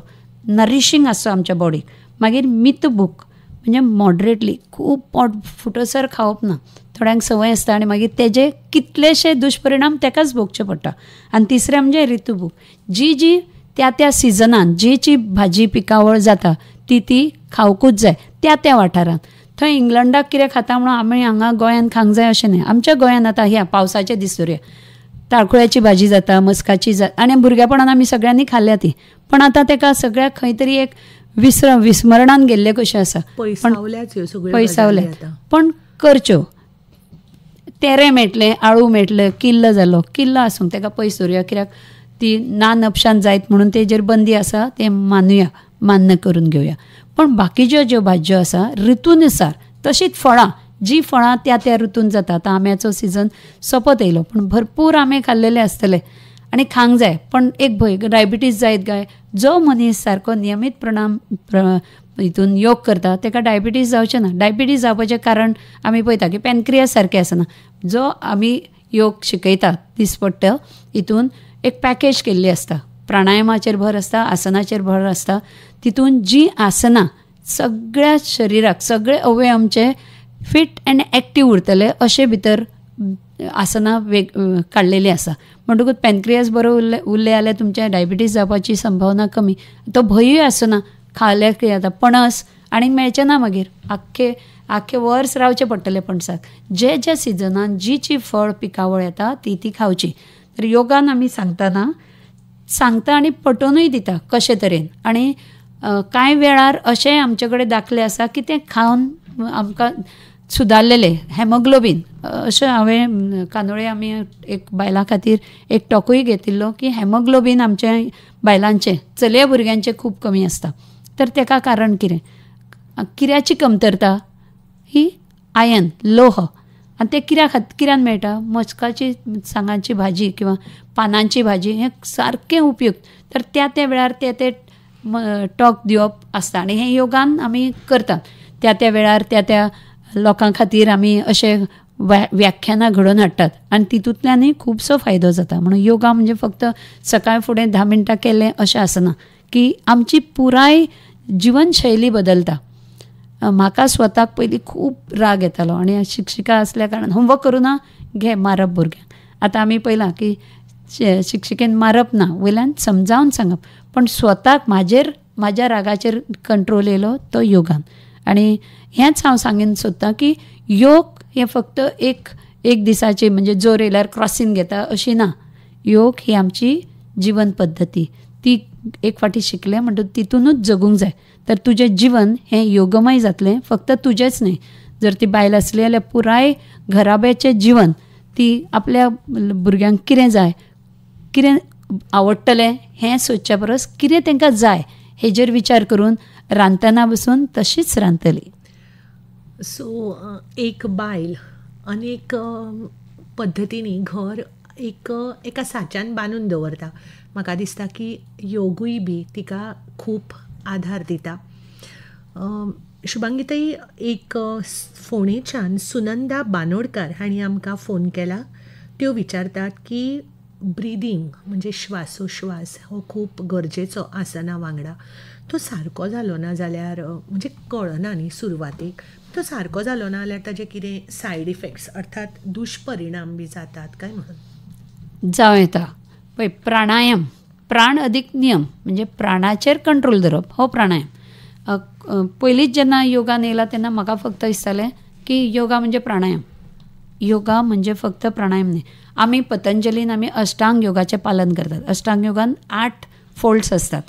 नरिशींग आसचो आमच्या बॉडीक. मागीर मितभूक म्हणजे मॉडरेटली, खूब पोट फुटसर खावप ना, थोड्यांक संवय आसता आनी मागीर तेजे कितलेशे दुश्परिणाम तेकाच भोगचे पडटा. आनी तिसरें म्हणजे ऋतुभूक, जी त्या त्या सिजनान जी भाजी पिकावळ जाता ती खावकूच जाय त्या वाठारांत. थंय इंग्लंडाक कितें खाता म्हणून आमी हांगा गोंयांत खावंक जाय अशें न्हय. आमच्या गोंयांत आतां ह्या पावसाचे दीस धरुया, ताळखुळ्याची भाजी जाता, मस्काची आनी भुरगेपणान आमी सगळ्यांनी खाल्ल्या ती, पण आतां तेका सगळ्याक खंय तरी एक विस्मरणान गेल्ले कशें आसा. पयसावले पण करच्यो. तेरे मेळटले, आळू मेळटले, किल्ल जालो, किल्ल आसूंक तेका पयस दवरुया, कित्याक ती ना नपशान जायत म्हणून तेजेर बंदी आसा तें मान्य करून घेवया. पण बाकीच्यो ज्यो भाज्यो आसा ऋतूनुसार, तशीच फळां, जी फळां त्या ऋतून जाता. आतां आंब्याचो सिजन सोंपत येयलो, पण भरपूर आंबे खाल्लेले आसतले आनी खावंक जाय. पण एक भंय, डायबिटीज जायत काय, जो मनीस सारको नियमीत हितून योग करता तेका डायबिटीज जावचें ना. डायबिटीज जावपाचें कारण आमी पळयता की पॅनक्रियास सारकें आसना. जो आमी योग शिकयतात दिसपट्ट्यो हितून एक पॅकेज केल्ली आसता, प्राणायामाचेर भर आसता, आसनाचेर भर आसता. तितून जी आसनां सगळ्या शरिराक, सगळे अवयव आमचे फिट अँड एक्टीव उरतले अशे भितर आसनां काडलेली आसा. म्हणटकूच पॅनक्रियास बरो उरले जाल्यार तुमच्या डायबिटीज जावपाची संभावना कमी. तो भंयूय आसना, खाल्यार कितें जाता पणस आनीक मेळचें ना, मागीर आख्खे वर्स रावचें पडटलें पणसाक. जे सिजनान जी फळ पिकावळ येता ती खावची. तर योगान आमी सांगता आनी पटोवनूय दिता कशे तरेन. आनी कांय वेळार अशें आमचे कडेन दाखले आसा की तें खावन आमकां सुदारलेले हेमोग्लोबीन. अशें हांवें कानोळे आमी एक बायलां खातीर एक टॉकूय घेतिल्लो की हेमोग्लोबीन आमच्या बायलांचें, चलये भुरग्यांचें खूब कमी आसता. तर तेका कारण कितें, किऱ्याची कमतरता ही आयन, लोह. आनी ते किऱ्यान मेळटा, मस्काची सांगाची भाजी किंवा पानांची भाजी हें सारकें उपयुक्त. तर त्या वेळार ते टॉक दिवप आसता आनी हें योगान आमी करतात. त्या वेळार त्या लोकां खातीर आमी अशे व्याख्यानां घडोवन हाडटात आनी तितूंतल्यानय खुबसो फायदो जाता. म्हणून योगा म्हणजे फक्त सकाळ फुडें 10 मिनटां केलें अशें आसना, की आमची पुराय जिवनशैली बदलता. म्हाका स्वताक पयलीं खूब राग येतालो आनी शिक्षिका आसल्या कारणान होमवर्क करूं ना घे मारप भुरग्यांक. आतां आमी पळयलां की शिक्षिकेन मारप ना, वयल्यान समजावन सांगप. पण स्वताक म्हाज्या रागाचेर कंट्रोल येयलो तो योगान. आनी हेंच हांव सांगून सोदतां की योग हें फक्त एक दिसाची म्हणजे जोर येयल्यार क्रॉसीन घेता अशी ना. योग ही आमची जीवन पद्दती. ती एक फावटी शिकले म्हणटूच तितूनच जगूंक जाय. तर तुजें जीवन हें योगमय जातलें, फक्त तुजेंच न्हय. जर ती बायल आसली जाल्यार पुराय घराब्याचें जीवन ती आपल्या भुरग्यांक कितें जाय, कितें आवडटलें हें सोदच्या परस कितें तांकां जाय हेजेर विचार करून रांदतना बसून तशीच रांदतली. सो एक बायल अनेक पद्दतींनी घर एका साच्यान बांदून दवरता. म्हाका दिसता की योगूय बी तिका खूब आधार दिता. शुभांगीताई, एक फोणेच्यान सुनंदा बानोडकार हांणी आमकां फोन केला. त्यो विचारतात की ब्रिदींग म्हणजे श्वासोश्वास हो खूब गरजेचो आसना वांगडा. तो सारको जालो ना जाल्यार म्हणजे कळना न्ही सुरवातेक, तो सारको जालो ना जाल्यार ताजे कितें सायड इफेक्ट्स अर्थात दुश्परिणाम बी जातात काय म्हणून? जावं येता पळय. प्राणायाम, प्राण अधिक नियम म्हणजे प्राणाचेर कंट्रोल धरप हो प्राणायाम. पयलींच जेन्ना योगान येयला तेन्ना म्हाका फक्त दिसतालें की योगा म्हणजे प्राणायाम. योगा म्हणजे फक्त प्राणायाम न्ही. आमी पतंजलीन आमी अष्टांग योगाचें पालन करतात. अष्टांग योगान 8 फोल्ड्स असतात.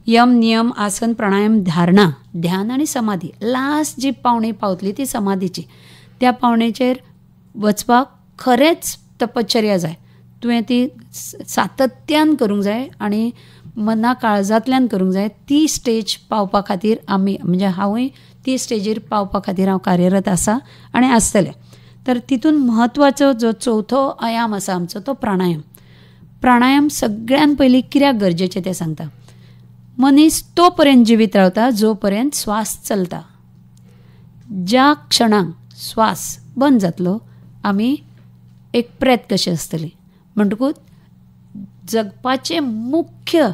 यम, नियम, आसन, प्राणायाम, धारणा, ध्यान आनी समाधी. लास्ट जी पावणी पावतली ती समाधीची. त्या पावणेचेर वचपाक खरेंच तपश्चर्या जाय. तुवें ती सातत्यान करूंक जाय आनी मना काळजांतल्यान करूंक जाय. ती स्टेज पावपा खातीर आमी म्हणजे हांवूय ती स्टेजीर पावपा खातीर हांव कार्यरत आसा आनी आसतलें. तर तितून म्हत्वाचो जो चवथो आयाम आसा आमचो तो प्राणायाम. प्राणायाम सगळ्यान पयलीं कित्याक गरजेचें तें सांगता. मनीस तो पर्यंत जिवीत रावता जो पर्यंत श्वास चलता. ज्या क्षणाक श्वास बंद जातलो आमी एक प्रेत कशी आसतली. म्हणटकूच जगपाचें मुख्य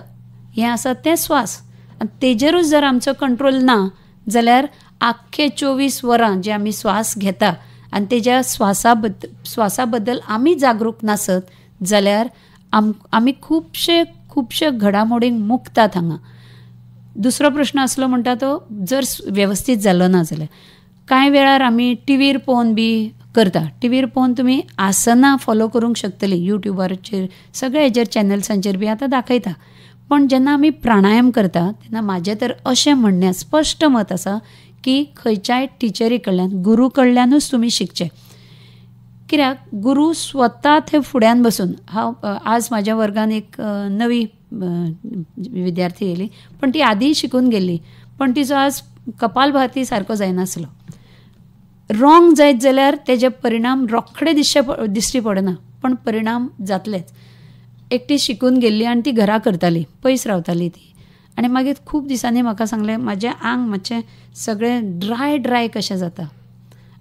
हें आसा तें श्वास, आनी तेजेरूच जर आमचो कंट्रोल ना जाल्यार आख्खे 24 वरां जे आमी श्वास घेता आनी तेज्या श्वासा बद्दल आमी जागरूक नासत जाल्यार आमी खुबशे घडामोडींक मुक्तात हांगा. दुसरो प्रश्न आसलो म्हणटा तो जर वेवस्थीत जालो ना जाल्यार कांय वेळार आमी टीव्हीर पळोवन बी करता. टीव्हीर पळोवन तुमी आसनां फॉलो करूंक शकतली. युट्यूबाचेर सगळे हेजेर चॅनल्सांचेर बी आतां दाखयता. पण जेन्ना आमी प्राणायाम करता तेन्ना म्हाजें तर अशें म्हणणें स्पश्ट मत आसा की खंयच्याय टिचरी कडल्यान गुरू कडल्यानूच तुमी शिकचें. कित्याक गुरू स्वता थंय फुड्यान बसून आज म्हाज्या वर्गान एक नवी विद्यार्थी येयली पण ती आदी शिकून गेल्ली पण तिचो आज कपालभाती सारको जायनासलो. रॉंग जायत जाल्यार तेजे परिणाम रोखडे दिश्टी पडना पण परिणाम जातलेच. एकटी शिकून गेल्ली आनी ती घरा करताली, पयस रावताली ती. आनी मागीर खूब दिसांनी म्हाका सांगलें म्हाजें आंग मातशें सगळें ड्राय कशें जाता.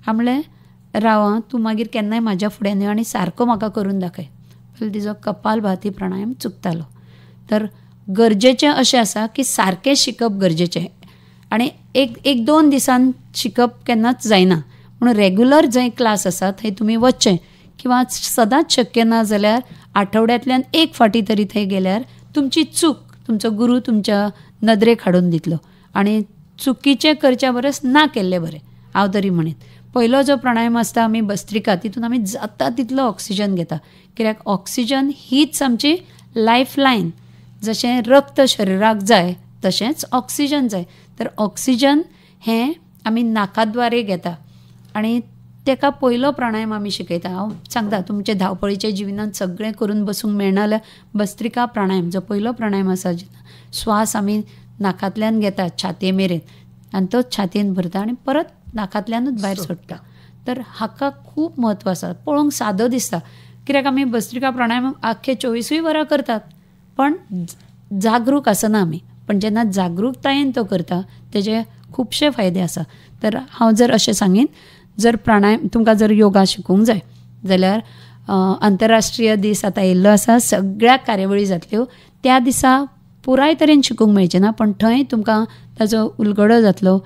हांव म्हणलें राव तूं मागीर केन्नाय म्हाज्या फुड्यान यो आनी सारको म्हाका करून दाखय. पयलीं तिजो कपालभाती प्राणायाम चुकतालो. तर गरजेचें अशें आसा की सारकें शिकप गरजेचें आनी एक दोन दिसान शिकप केन्नाच जायना. म्हणून रेगुलर जंय क्लास आसा थंय तुमी वचचें किंवा सदांच शक्य ना जाल्यार आठवड्यांतल्यान एक फावटी तरी थंय गेल्यार तुमची चूक तुमचो गुरू तुमच्या नदरेक हाडून दितलो. आनी चुकीचें करच्या परस ना केल्लें बरें हांव तरी म्हणीन. पयलो जो प्राणायाम आसता आमी भस्त्रिका तितून आमी जाता तितलो ऑक्सिजन घेता. कित्याक ऑक्सिजन हीच आमची लायफ लायन. जशें रक्त शरिराक जाय तशेंच ऑक्सिजन जाय. तर ऑक्सिजन हें आमी नाकाद्वारे घेता आनी तेका पयलो प्राणायाम आमी शिकयता. हांव सांगता तुमचे धांवपळीच्या जिविनांत सगळें करून बसूंक मेळना जाल्यार भस्त्रिका प्राणायाम जो पयलो प्राणायाम आसा श्वास आमी नाकांतल्यान घेता छातये मेरेन आनी तो छातयेन भरता आनी परत नाकांतल्यानूच भायर सोडटा. तर हाका खूब म्हत्व आसा. पळोवंक सादो दिसता कित्याक आमी भस्त्रिका प्राणायाम आख्खे 24 वरां करतात पण जागरूक आसना आमी. पण जेन्ना जागरूकतायेन तो करता तेजे खुबशे फायदे आसा. तर हांव जर अशें सांगीन जर प्राणायाम तुमकां जर योगा शिकूंक जाय जाल्यार आंतरराष्ट्रीय दीस आतां येयल्लो आसा. सगळ्या कार्यावळी जातल्यो त्या दिसा पुराय तरेन शिकूंक मेळचें ना पण थंय तुमकां ताजो उलगडो जातलो.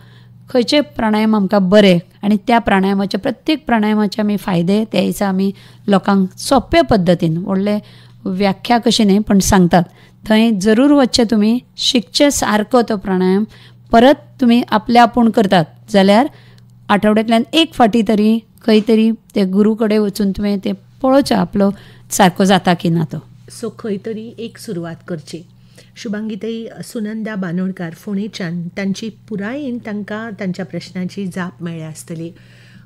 खंयचे प्राणायाम आमकां बरे आनी त्या प्राणायामाचे प्रत्येक प्राणायामाचे आमी फायदे त्या दिसा आमी लोकांक सोंप्या पद्दतीन व्हडले व्याख्या कशी न्ही पण सांगतात. थंय जरूर वचचें तुमी शिकचें सारको तो प्राणायाम. परत तुमी आपल्या आपूण करतात जाल्यार आठवड्यांतल्यान एक फावटी तरी खंय तरी ते गुरू कडेन वचून तुवें तें पळोवचें आपलो सारको जाता की ना तो. सो खंय तरी एक सुरवात करची. शुभांगीताई सुनंदा बांदोडकार फोंडेच्यान तांची पुरायेन तांकां तांच्या प्रश्नांची जाप मेळ्ळ्या आसतली.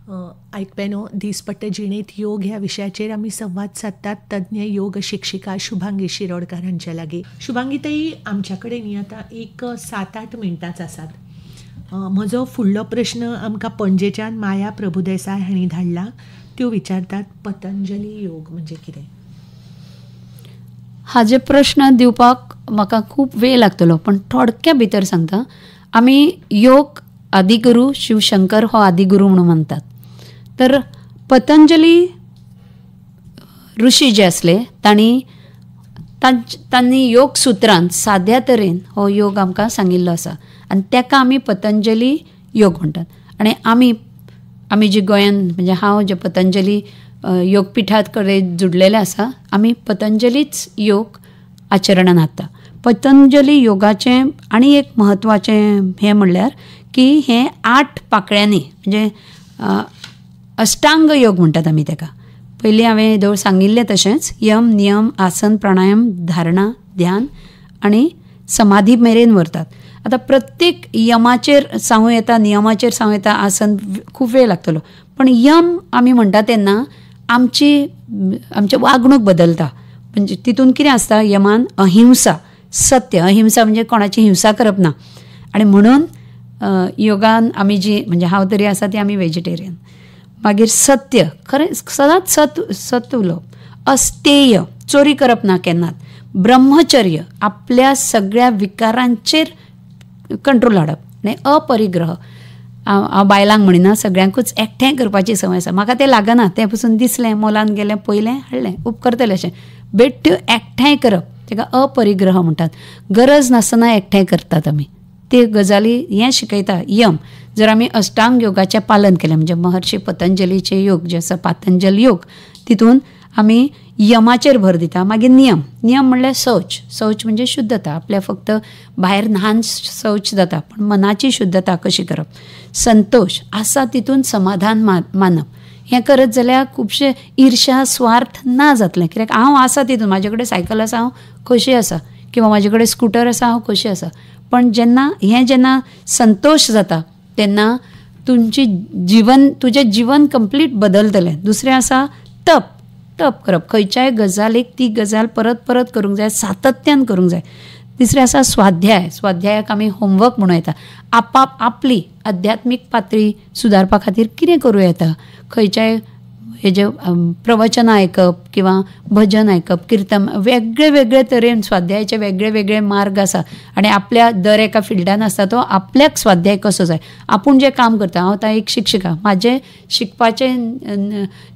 आयकप्यानो दिसपट्टे जिणेंत योग ह्या विशयाचेर आमी संवाद सादतात तज्ञ योग शिक्षिका शुभांगी शिरोडकार हांच्या लागीं. शुभांगीताई आमच्या कडेन न्ही आतां एक 7-8 मिनटांच आसात. म्हजो फुडलो प्रश्न आमकां पणजेच्यान माया प्रभुदेसाय हांणी धाडला. त्यो विचारतात पतंजली योग म्हणजे कितें. हाजे प्रश्न दिवपाक म्हाका खूब वेळ लागतलो पण थोडक्या भितर सांगता. आमी योग आदिगुरू शिवशंकर हो आदिगुरू म्हणून मानतात. तर पतंजली ऋषी जे असले तांणी योग सुत्रांत साद्या तरेन हो योग आमकां सांगिल्लो आसा आनी तेका आमी पतंजली योग म्हणटात. आनी आमी जी गोंयान म्हणजे हांव जे पतंजली योगपिठात कडेन जुडलेले आसा आमी पतंजलीच योग आचरणान हाडटा. पतंजली योगाचें आनी एक म्हत्वाचें हें म्हणल्यार की हें 8 पाकळ्यांनी म्हणजे अष्टांग योग म्हणटात आमी तेका. पयलीं हांवें धोर सांगिल्लें तशेंच यम नियम आसन प्राणायाम धारणा ध्यान आनी समाधी मेरेन व्हरतात. आतां प्रत्येक यमाचेर सांगूं येता नियमाचेर सांगूं येता आसन खूब वेळ लागतलो पण यम आमी म्हणटा तेन्ना आमचें वागणूक बदलता. म्हणजे तितून कितें आसता यमान अहिंसा सत्य. अहिंसा म्हणजे कोणाची हिंसा करप ना. आनी म्हणून योगान आमी जी म्हणजे हांव तरी आसा ती आमी वेजिटेरियन. मागीर सत्य खरें सदांच सत उलोवप. अस्तेय चोरी करप ना केन्नाच, ब्रह्मचर्य, आपल्या सगळ्या विकारांचेर कंट्रोल हाडप, आनी अपरिग्रह. हांव बायलांक म्हणिना, सगळ्यांकूच एकठांय करपाची संवय आसा. म्हाका तें लागना, तें पसून दिसलें, मोलान गेलें, पयलें, हाडलें, उपकारतलें अशें. बेठ्ठ्यो एकठांय करप, ताका अपरिग्रह म्हणटात. गरज नासतना एकठांय करतात आमी. ते गजाली हें शिकयता यम. जर आमी अष्टांग योगाचें पालन केलें, म्हणजे महर्षी पतंजलीचे योग जे आसा, पातंजल योग, तितून आमी यमाचेर भर दिता. मागीर नियम म्हणल्यार शौच म्हणजे शुद्धता. आपल्या फक्त भायर न्हाण शौच जाता, पण मनाची शुद्धता कशी करप. संतोष आसा तितून समाधान मानप. हें करत जाल्यार खुबशे ईर्ष्या स्वार्थ ना जातलें. कित्याक हांव आसा तितून, म्हाजे कडेन सायकल आसा, हांव खोशी आसा, किंवा म्हाजे कडेन स्कूटर आसा, हांव खोशी आसा. पण जेन्ना संतोष जाता तेन्ना तुजें जीवन कंप्लीट बदलतलें. दुसरें आसा तप करप. खंयच्याय गजालीक ती गजाल परत परत करूंक जाय, सातत्यान करूंक जाय. तिसरें आसा स्वाध्यायाक आमी होमवर्क म्हणूं येता. आपली आध्यात्मीक पातळी सुदारपा खातीर कितें करूं येता. खंयच्याय हेजे प्रवचन आयकप किंवा भजन आयकप, किर्तन, वेगळे वेगळे तरेन स्वाध्यायाचे वेगळे वेगळे मार्ग आसा. आनी आपल्या दर एका फिल्डान आसता तो आपल्याक स्वाध्याय कसो जाय. आपूण जें काम करता, हांव आतां एक शिक्षिका, म्हाजें शिकपाचें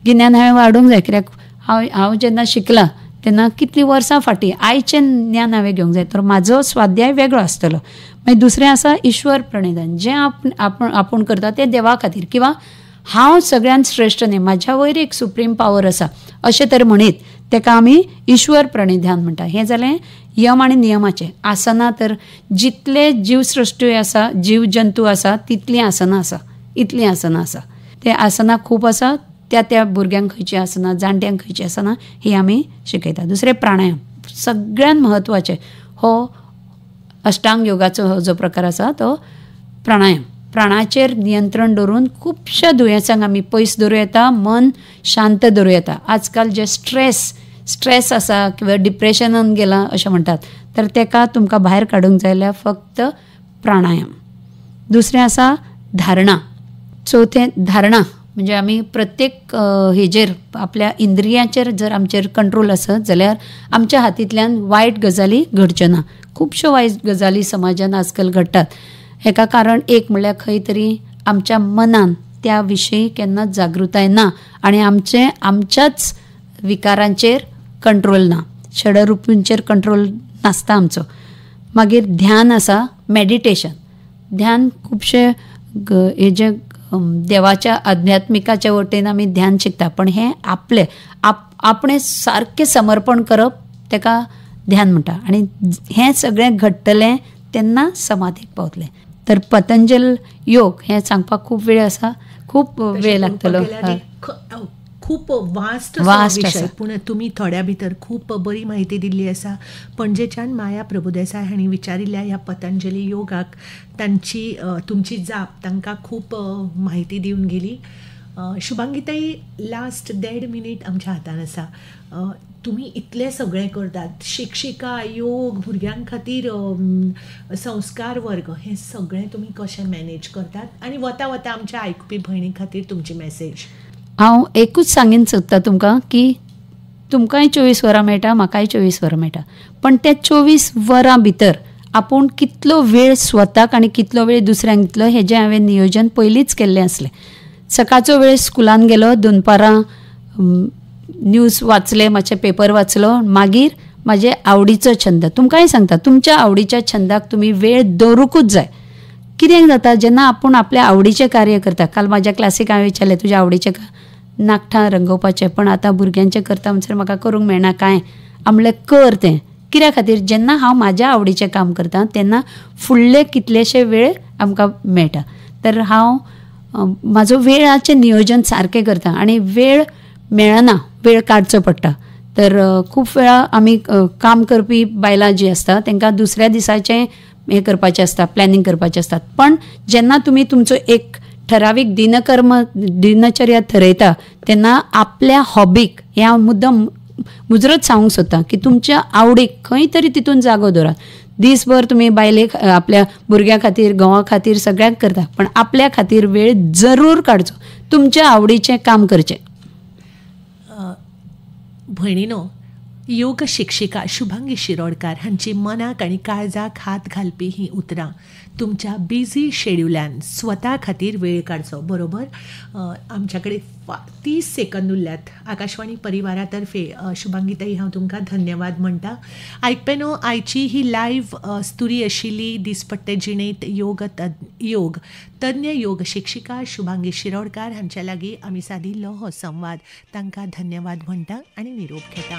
गिन्यान हांवें वाडोवंक जाय. कित्याक हांव जेन्ना शिकलां तेन्ना कितलीं वर्सां फाटीं आयचें ज्ञान हांवें घेवंक जाय, तर म्हाजो स्वाध्याय वेगळो आसतलो. मागीर दुसरें आसा ईश्वर प्रणिधान. जें आपूण करता तें देवा खातीर, किंवा हांव सगळ्यांत श्रेश्ठ न्ही, म्हाज्या वयर एक सुप्रीम पावर आसा अशें तर म्हणीत तेका आमी ईश्वर प्रणिधान म्हणटा. हें जालें यम आनी नियमाचें. आसना तर जितले जीवसृश्टी आसा, जीव जंतू आसा, तितलीं आसना आसा, इतलीं आसना आसा. ते आसना खूब आसा. त्या भुरग्यांक खंयची आसना, जाणट्यांक खंयची आसना, ही आमी शिकयता. दुसरें प्राणायाम, सगळ्यान म्हत्वाचें. हो अष्टांग योगाचो जो प्रकार आसा तो प्राणायाम. प्राणाचेर नियंत्रण दवरून खुबश्या दुयेंसांक आमी पयस दवरूं येता, मन शांत दवरूं येता. आजकाल जे स्ट्रेस आसा किंवा डिप्रेशनान गेलां अशें म्हणटात, तर तेका तुमकां भायर काडूंक जाय जाल्यार फक्त प्राणायाम. दुसरें आसा धारणा. चवथें धारणा म्हणजे आमी प्रत्येक हेजेर, आपल्या इंद्रियांचेर जर आमचेर कंट्रोल आसत जाल्यार आमच्या हातींतल्यान वायट गजाली घडच्यो ना. खुबश्यो वायट गजाली समाजान आजकाल घडटात. हेका कारण एक म्हणल्यार खंय तरी आमच्या मनान त्या विशयी केन्नाच जागृताय ना, आनी आमच्याच विकारांचेर कंट्रोल ना, षडरुपूंचेर कंट्रोल नासता आमचो. मागीर ध्यान आसा, मेडिटेशन. ध्यान खुबशे हेजे देवाच्या आध्यात्मिकाच्या वटेन आमी ध्यान शिकता, पण हें आपणें सारकें समर्पण करप तेका ध्यान म्हणटा. आनी हें सगळें घडटलें तेन्ना समाधीक पावतलें. तर पतंजल योग हें सांगपाक खूब वेळ आसा, खूब वेळ लागतलो. खूप वास्ट विशय, पूण तुमी थोड्या भितर खूप बरी माहिती दिल्ली आसा. पणजेच्यान माया प्रभुदेसाय हांणी विचारिल्ल्या ह्या पतंजली योगाक तुमची जाप तांकां खूप माहिती दिवन गेली. शुभांगीताई, लास्ट 1.5 मिनीट आमच्या हातान आसा. तुमी इतलें सगळें करतात, शिक्षिका, योग, भुरग्यां खातीर संस्कार वर्ग, हें सगळें तुमी कशें मॅनेज करतात, आनी वता वता आमच्या आयकुपी भयणी खातीर तुमची मॅसेज? हांव एकूच सांगीन सोदतां तुमकां की तुमकांय 24 वरां मेळटा, म्हाकाय 24 वरां मेळटा, पण त्या 24 वरां भितर आपूण कितलो वेळ स्वताक आनी कितलो वेळ दुसऱ्यांक दितलो हेजें हांवें नियोजन पयलींच केल्लें आसलें. सकाळचो वेळ स्कुलान गेलो, दनपारां न्यूज वाचले, मातशें पेपर वाचलो, मागीर म्हाजे आवडीचो छंद. तुमकांय सांगता, तुमच्या आवडीच्या छंदाक तुमी वेळ दवरूंकूच जाय. कित्याक जाता, जेन्ना आपूण आपल्या आवडीचें कार्य करता, काल म्हाज्या क्लासीक हांवें विचारलें तुज्या आवडीचें नाखटां रंगोवपाचें, पण आतां भुरग्यांचें करता म्हणसर म्हाका करूंक मेळना कांय. हांव म्हणलें कर तें. कित्या खातीर, जेन्ना हांव म्हाज्या आवडीचें काम करता तेन्ना फुडले कितलेशे वेळ आमकां मेळटा. तर हांव म्हाजो वेळाचें नियोजन सारकें करता, आनी वेळ मेळना, वेळ काडचो पडटा. तर खूब वेळा आमी काम करपी बायलां जीं आसता तांकां दुसऱ्या दिसाचें हें करपाचें आसता, प्लॅनिंग करपाचें आसता. पण जेन्ना तुमी तुमचो एक ठरावीक दिनचर्या थरयता तेन्ना आपल्या हॉबीक, हें हांव मुद्दम मुजरत सांगूंक सोदतां की तुमच्या आवडीक खंय तरी तितून जागो दवरात. दीसभर तुमी बायलेक, आपल्या भुरग्यां खातीर, घोवा खातीर सगळ्यांक करता, पण आपल्या खातीर वेळ जरूर काडचो, तुमच्या आवडीचें काम करचें. भयणीनो, योग शिक्षिका शुभांगी शिरोडकार हांची मनाक आनी काळजाक हात घालपी ही उतरां तुमच्या बिझी शेड्युलान स्वता खातीर वेळ काडचो. बरोबर आमच्या कडेन 30 सेकंद उरल्यात. आकाशवाणी परिवारातर्फे शुभांगीताई हांव तुमकां धन्यवाद म्हणटा. आयकपेनो आयची ही लायव्ह स्तुरी आशिल्ली दिसपट्टे जिणेंत योग तज्ञ योग शिक्षिका शुभांगी शिरोडकार हांच्या लागीं आमी सादिल्लो हो संवाद. तांकां धन्यवाद म्हणटा आनी निरोप घेता.